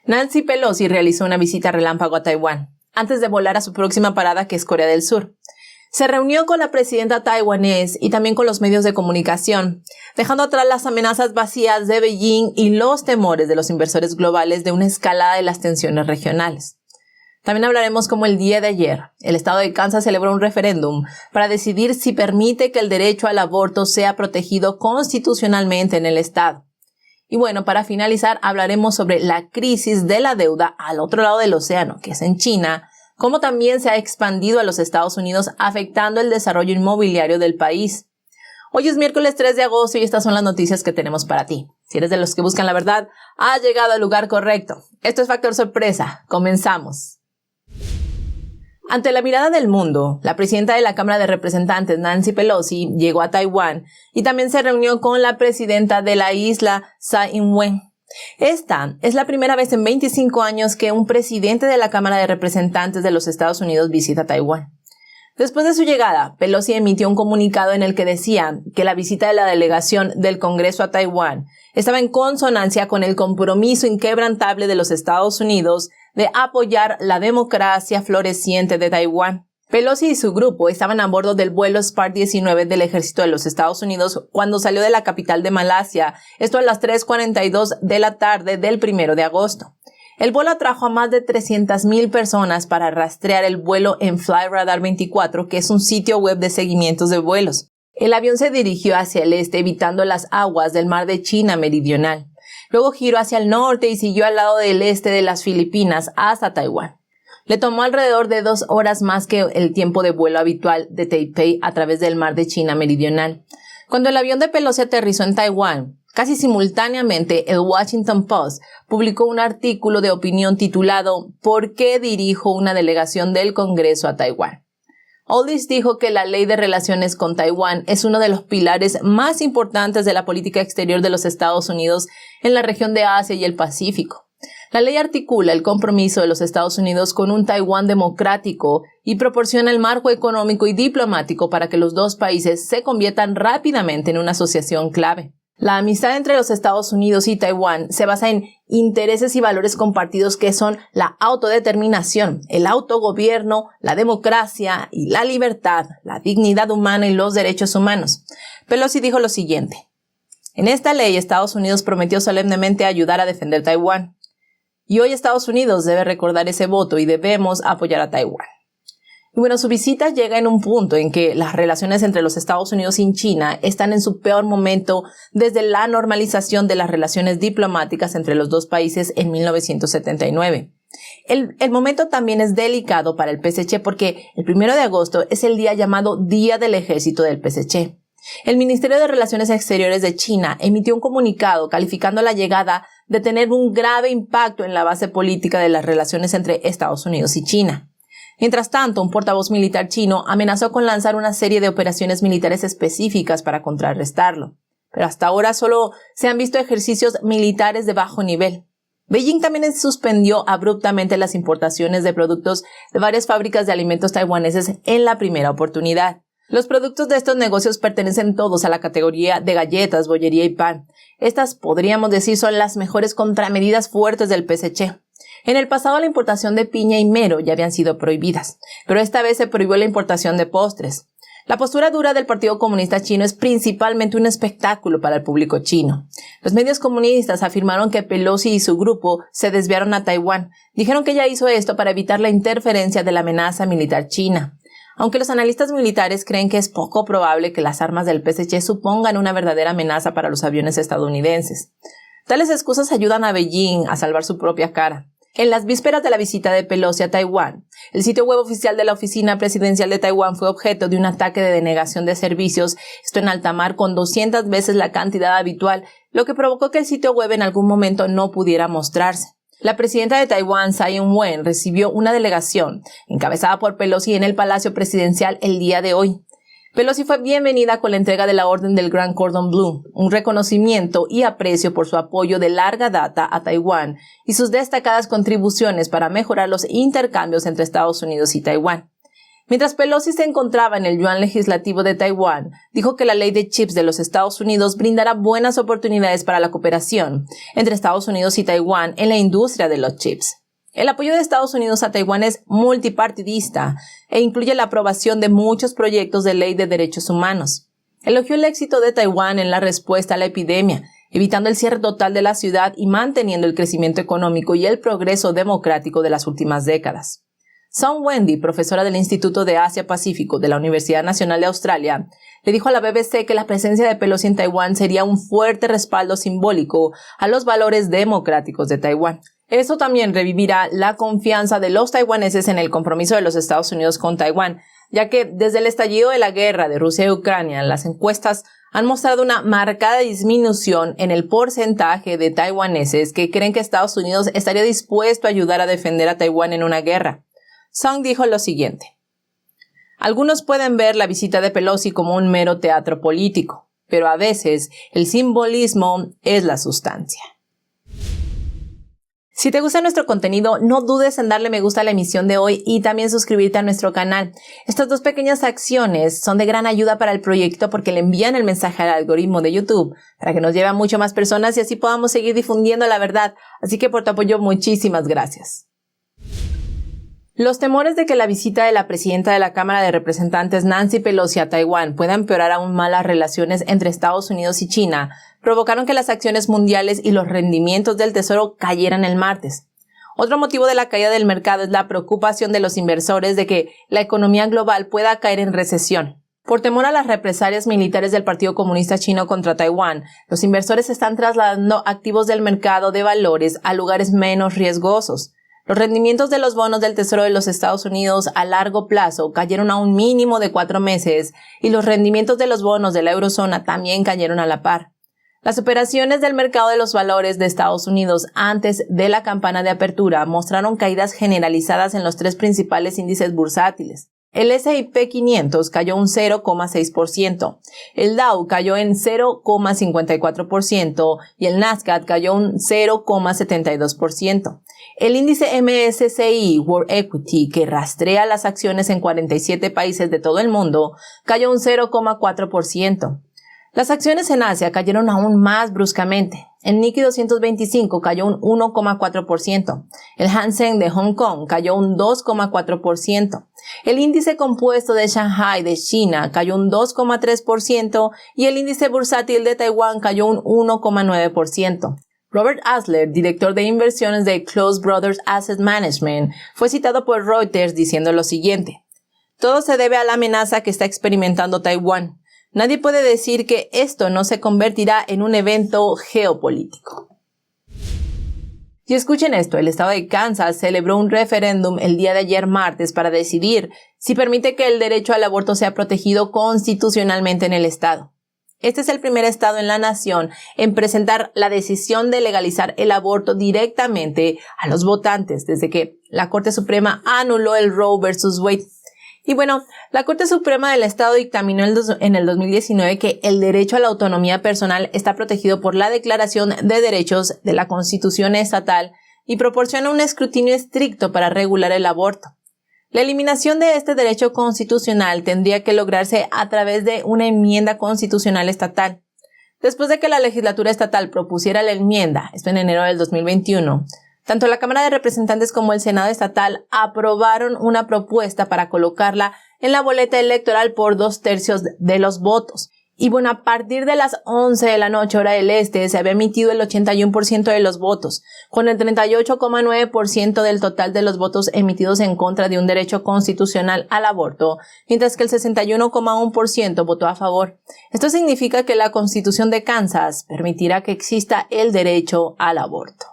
Nancy Pelosi realizó una visita relámpago a Taiwán, antes de volar a su próxima parada, que es Corea del Sur. Se reunió con la presidenta taiwanés y también con los medios de comunicación, dejando atrás las amenazas vacías de Beijing y los temores de los inversores globales de una escalada de las tensiones regionales. También hablaremos cómo el día de ayer, el estado de Kansas celebró un referéndum para decidir si permite que el derecho al aborto sea protegido constitucionalmente en el estado. Y bueno, para finalizar, hablaremos sobre la crisis de la deuda al otro lado del océano, que es en China, cómo también se ha expandido a los Estados Unidos, afectando el desarrollo inmobiliario del país. Hoy es miércoles 3 de agosto y estas son las noticias que tenemos para ti. Si eres de los que buscan la verdad, has llegado al lugar correcto. Esto es Factor Sorpresa. Comenzamos. Ante la mirada del mundo, la presidenta de la Cámara de Representantes, Nancy Pelosi, llegó a Taiwán y también se reunió con la presidenta de la isla, Tsai Ing-wen. Esta es la primera vez en 25 años que un presidente de la Cámara de Representantes de los Estados Unidos visita Taiwán. Después de su llegada, Pelosi emitió un comunicado en el que decía que la visita de la delegación del Congreso a Taiwán estaba en consonancia con el compromiso inquebrantable de los Estados Unidos de apoyar la democracia floreciente de Taiwán. Pelosi y su grupo estaban a bordo del vuelo Spark 19 del ejército de los Estados Unidos cuando salió de la capital de Malasia, esto a las 3:42 de la tarde del 1 de agosto. El vuelo atrajo a más de 300,000 personas para rastrear el vuelo en Flyradar 24, que es un sitio web de seguimientos de vuelos. El avión se dirigió hacia el este, evitando las aguas del mar de China Meridional. Luego giró hacia el norte y siguió al lado del este de las Filipinas hasta Taiwán. Le tomó alrededor de 2 horas más que el tiempo de vuelo habitual de Taipei a través del mar de China Meridional. Cuando el avión de Pelosi aterrizó en Taiwán, casi simultáneamente el Washington Post publicó un artículo de opinión titulado ¿Por qué dirijo una delegación del Congreso a Taiwán? Oldys dijo que la ley de relaciones con Taiwán es uno de los pilares más importantes de la política exterior de los Estados Unidos en la región de Asia y el Pacífico. La ley articula el compromiso de los Estados Unidos con un Taiwán democrático y proporciona el marco económico y diplomático para que los dos países se conviertan rápidamente en una asociación clave. La amistad entre los Estados Unidos y Taiwán se basa en intereses y valores compartidos que son la autodeterminación, el autogobierno, la democracia y la libertad, la dignidad humana y los derechos humanos. Pelosi dijo lo siguiente: en esta ley, Estados Unidos prometió solemnemente ayudar a defender Taiwán. Y hoy Estados Unidos debe recordar ese voto y debemos apoyar a Taiwán. Y bueno, su visita llega en un punto en que las relaciones entre los Estados Unidos y China están en su peor momento desde la normalización de las relaciones diplomáticas entre los dos países en 1979. El momento también es delicado para el PSC porque el 1 de agosto es el día llamado Día del Ejército del PSC. El Ministerio de Relaciones Exteriores de China emitió un comunicado calificando la llegada de tener un grave impacto en la base política de las relaciones entre Estados Unidos y China. Mientras tanto, un portavoz militar chino amenazó con lanzar una serie de operaciones militares específicas para contrarrestarlo. Pero hasta ahora solo se han visto ejercicios militares de bajo nivel. Beijing también suspendió abruptamente las importaciones de productos de varias fábricas de alimentos taiwaneses en la primera oportunidad. Los productos de estos negocios pertenecen todos a la categoría de galletas, bollería y pan. Estas, podríamos decir, son las mejores contramedidas fuertes del PSC. En el pasado la importación de piña y mero ya habían sido prohibidas, pero esta vez se prohibió la importación de postres. La postura dura del Partido Comunista Chino es principalmente un espectáculo para el público chino. Los medios comunistas afirmaron que Pelosi y su grupo se desviaron a Taiwán. Dijeron que ella hizo esto para evitar la interferencia de la amenaza militar china. Aunque los analistas militares creen que es poco probable que las armas del PSC supongan una verdadera amenaza para los aviones estadounidenses. Tales excusas ayudan a Beijing a salvar su propia cara. En las vísperas de la visita de Pelosi a Taiwán, el sitio web oficial de la Oficina Presidencial de Taiwán fue objeto de un ataque de denegación de servicios, esto en alta mar, con 200 veces la cantidad habitual, lo que provocó que el sitio web en algún momento no pudiera mostrarse. La presidenta de Taiwán, Tsai Ing-wen, recibió una delegación encabezada por Pelosi en el Palacio Presidencial el día de hoy. Pelosi fue bienvenida con la entrega de la Orden del Gran Cordón Blue, un reconocimiento y aprecio por su apoyo de larga data a Taiwán y sus destacadas contribuciones para mejorar los intercambios entre Estados Unidos y Taiwán. Mientras Pelosi se encontraba en el yuan legislativo de Taiwán, dijo que la ley de chips de los Estados Unidos brindará buenas oportunidades para la cooperación entre Estados Unidos y Taiwán en la industria de los chips. El apoyo de Estados Unidos a Taiwán es multipartidista e incluye la aprobación de muchos proyectos de ley de derechos humanos. Elogió el éxito de Taiwán en la respuesta a la epidemia, evitando el cierre total de la ciudad y manteniendo el crecimiento económico y el progreso democrático de las últimas décadas. Song Wendy, profesora del Instituto de Asia-Pacífico de la Universidad Nacional de Australia, le dijo a la BBC que la presencia de Pelosi en Taiwán sería un fuerte respaldo simbólico a los valores democráticos de Taiwán. Eso también revivirá la confianza de los taiwaneses en el compromiso de los Estados Unidos con Taiwán, ya que desde el estallido de la guerra de Rusia y Ucrania, las encuestas han mostrado una marcada disminución en el porcentaje de taiwaneses que creen que Estados Unidos estaría dispuesto a ayudar a defender a Taiwán en una guerra. Song dijo lo siguiente: algunos pueden ver la visita de Pelosi como un mero teatro político, pero a veces el simbolismo es la sustancia. Si te gusta nuestro contenido, no dudes en darle me gusta a la emisión de hoy y también suscribirte a nuestro canal. Estas dos pequeñas acciones son de gran ayuda para el proyecto porque le envían el mensaje al algoritmo de YouTube para que nos lleve a mucho más personas y así podamos seguir difundiendo la verdad. Así que por tu apoyo, muchísimas gracias. Los temores de que la visita de la presidenta de la Cámara de Representantes, Nancy Pelosi, a Taiwán pueda empeorar aún más las relaciones entre Estados Unidos y China provocaron que las acciones mundiales y los rendimientos del Tesoro cayeran el martes. Otro motivo de la caída del mercado es la preocupación de los inversores de que la economía global pueda caer en recesión. Por temor a las represalias militares del Partido Comunista Chino contra Taiwán, los inversores están trasladando activos del mercado de valores a lugares menos riesgosos. Los rendimientos de los bonos del Tesoro de los Estados Unidos a largo plazo cayeron a un mínimo de 4 meses y los rendimientos de los bonos de la eurozona también cayeron a la par. Las operaciones del mercado de los valores de Estados Unidos antes de la campana de apertura mostraron caídas generalizadas en los 3 principales índices bursátiles. El S&P 500 cayó un 0,6%, el Dow cayó en 0,54% y el Nasdaq cayó un 0,72%. El índice MSCI World Equity, que rastrea las acciones en 47 países de todo el mundo, cayó un 0,4%. Las acciones en Asia cayeron aún más bruscamente. El Nikkei 225 cayó un 1,4%. El Hang Seng de Hong Kong cayó un 2,4%. El índice compuesto de Shanghai de China cayó un 2,3% y el índice bursátil de Taiwán cayó un 1,9%. Robert Asler, director de inversiones de Close Brothers Asset Management, fue citado por Reuters diciendo lo siguiente: todo se debe a la amenaza que está experimentando Taiwán. Nadie puede decir que esto no se convertirá en un evento geopolítico. Y escuchen esto, el estado de Kansas celebró un referéndum el día de ayer martes para decidir si permite que el derecho al aborto sea protegido constitucionalmente en el estado. Este es el primer estado en la nación en presentar la decisión de legalizar el aborto directamente a los votantes desde que la Corte Suprema anuló el Roe versus Wade. Y bueno, la Corte Suprema del Estado dictaminó en el 2019 que el derecho a la autonomía personal está protegido por la Declaración de Derechos de la Constitución Estatal y proporciona un escrutinio estricto para regular el aborto. La eliminación de este derecho constitucional tendría que lograrse a través de una enmienda constitucional estatal. Después de que la legislatura estatal propusiera la enmienda, esto en enero del 2021, tanto la Cámara de Representantes como el Senado estatal aprobaron una propuesta para colocarla en la boleta electoral por 2/3 de los votos. Y bueno, a partir de las 11 de la noche, hora del este, se había emitido el 81% de los votos, con el 38,9% del total de los votos emitidos en contra de un derecho constitucional al aborto, mientras que el 61,1% votó a favor. Esto significa que la Constitución de Kansas permitirá que exista el derecho al aborto.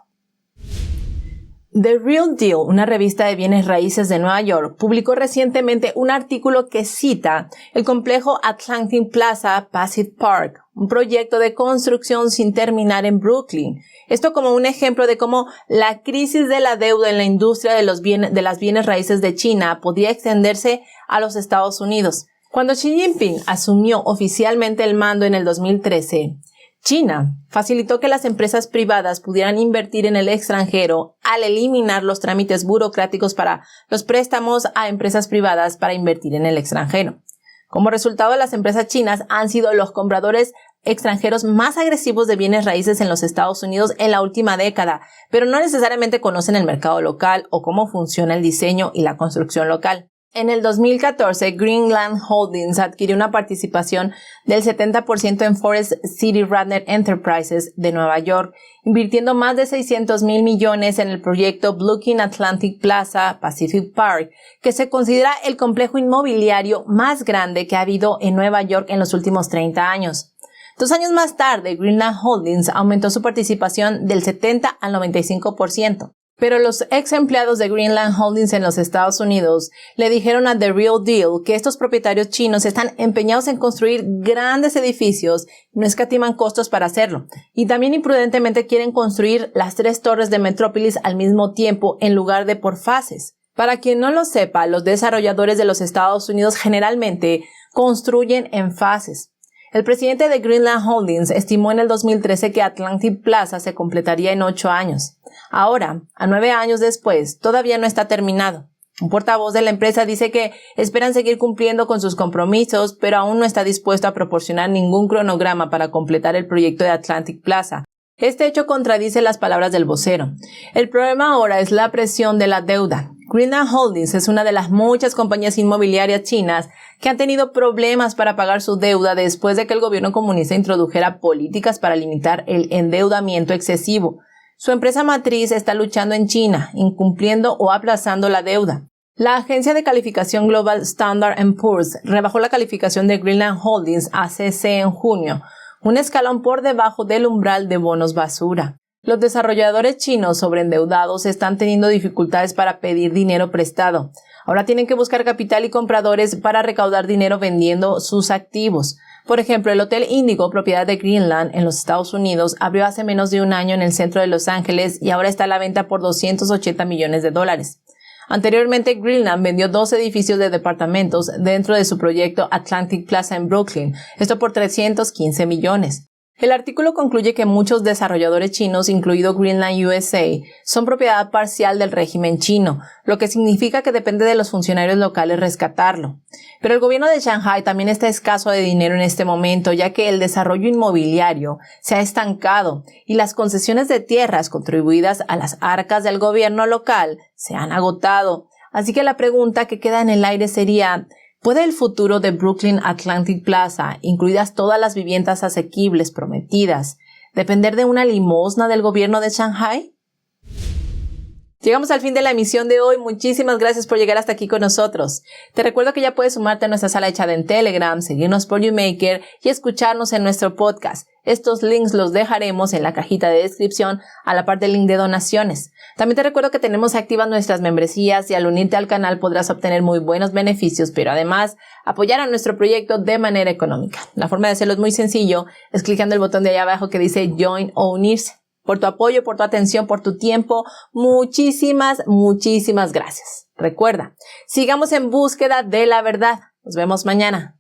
The Real Deal, una revista de bienes raíces de Nueva York, publicó recientemente un artículo que cita el complejo Atlantic Plaza Pacific Park, un proyecto de construcción sin terminar en Brooklyn. Esto como un ejemplo de cómo la crisis de la deuda en la industria de las bienes raíces de China podía extenderse a los Estados Unidos. Cuando Xi Jinping asumió oficialmente el mando en el 2013, China facilitó que las empresas privadas pudieran invertir en el extranjero al eliminar los trámites burocráticos para los préstamos a empresas privadas para invertir en el extranjero. Como resultado, las empresas chinas han sido los compradores extranjeros más agresivos de bienes raíces en los Estados Unidos en la última década, pero no necesariamente conocen el mercado local o cómo funciona el diseño y la construcción local. En el 2014, Greenland Holdings adquirió una participación del 70% en Forest City Radnor Enterprises de Nueva York, invirtiendo más de $600 mil millones en el proyecto Brooklyn Atlantic Plaza Pacific Park, que se considera el complejo inmobiliario más grande que ha habido en Nueva York en los últimos 30 años. 2 años más tarde, Greenland Holdings aumentó su participación del 70 al 95%. Pero los ex empleados de Greenland Holdings en los Estados Unidos le dijeron a The Real Deal que estos propietarios chinos están empeñados en construir grandes edificios y no escatiman costos para hacerlo. Y también imprudentemente quieren construir las 3 torres de Metrópolis al mismo tiempo en lugar de por fases. Para quien no lo sepa, los desarrolladores de los Estados Unidos generalmente construyen en fases. El presidente de Greenland Holdings estimó en el 2013 que Atlantic Plaza se completaría en 8 años. Ahora, a 9 años después, todavía no está terminado. Un portavoz de la empresa dice que esperan seguir cumpliendo con sus compromisos, pero aún no está dispuesto a proporcionar ningún cronograma para completar el proyecto de Atlantic Plaza. Este hecho contradice las palabras del vocero. El problema ahora es la presión de la deuda. Greenland Holdings es una de las muchas compañías inmobiliarias chinas que han tenido problemas para pagar su deuda después de que el gobierno comunista introdujera políticas para limitar el endeudamiento excesivo. Su empresa matriz está luchando en China, incumpliendo o aplazando la deuda. La agencia de calificación global Standard & Poor's rebajó la calificación de Greenland Holdings a CC en junio, un escalón por debajo del umbral de bonos basura. Los desarrolladores chinos sobreendeudados están teniendo dificultades para pedir dinero prestado. Ahora tienen que buscar capital y compradores para recaudar dinero vendiendo sus activos. Por ejemplo, el Hotel Indigo, propiedad de Greenland en los Estados Unidos, abrió hace menos de un año en el centro de Los Ángeles y ahora está a la venta por $280 millones. Anteriormente, Greenland vendió 2 edificios de departamentos dentro de su proyecto Atlantic Plaza en Brooklyn, esto por $315 millones. El artículo concluye que muchos desarrolladores chinos, incluido Greenland USA, son propiedad parcial del régimen chino, lo que significa que depende de los funcionarios locales rescatarlo. Pero el gobierno de Shanghai también está escaso de dinero en este momento, ya que el desarrollo inmobiliario se ha estancado y las concesiones de tierras contribuidas a las arcas del gobierno local se han agotado. Así que la pregunta que queda en el aire sería: ¿puede el futuro de Brooklyn Atlantic Plaza, incluidas todas las viviendas asequibles prometidas, depender de una limosna del gobierno de Shanghai? Llegamos al fin de la emisión de hoy. Muchísimas gracias por llegar hasta aquí con nosotros. Te recuerdo que ya puedes sumarte a nuestra sala de chat en Telegram, seguirnos por YouMaker y escucharnos en nuestro podcast. Estos links los dejaremos en la cajita de descripción a la par del link de donaciones. También te recuerdo que tenemos activas nuestras membresías y al unirte al canal podrás obtener muy buenos beneficios, pero además apoyar a nuestro proyecto de manera económica. La forma de hacerlo es muy sencillo, es clicando el botón de allá abajo que dice Join o Unirse. Por tu apoyo, por tu atención, por tu tiempo, muchísimas gracias. Recuerda, sigamos en búsqueda de la verdad. Nos vemos mañana.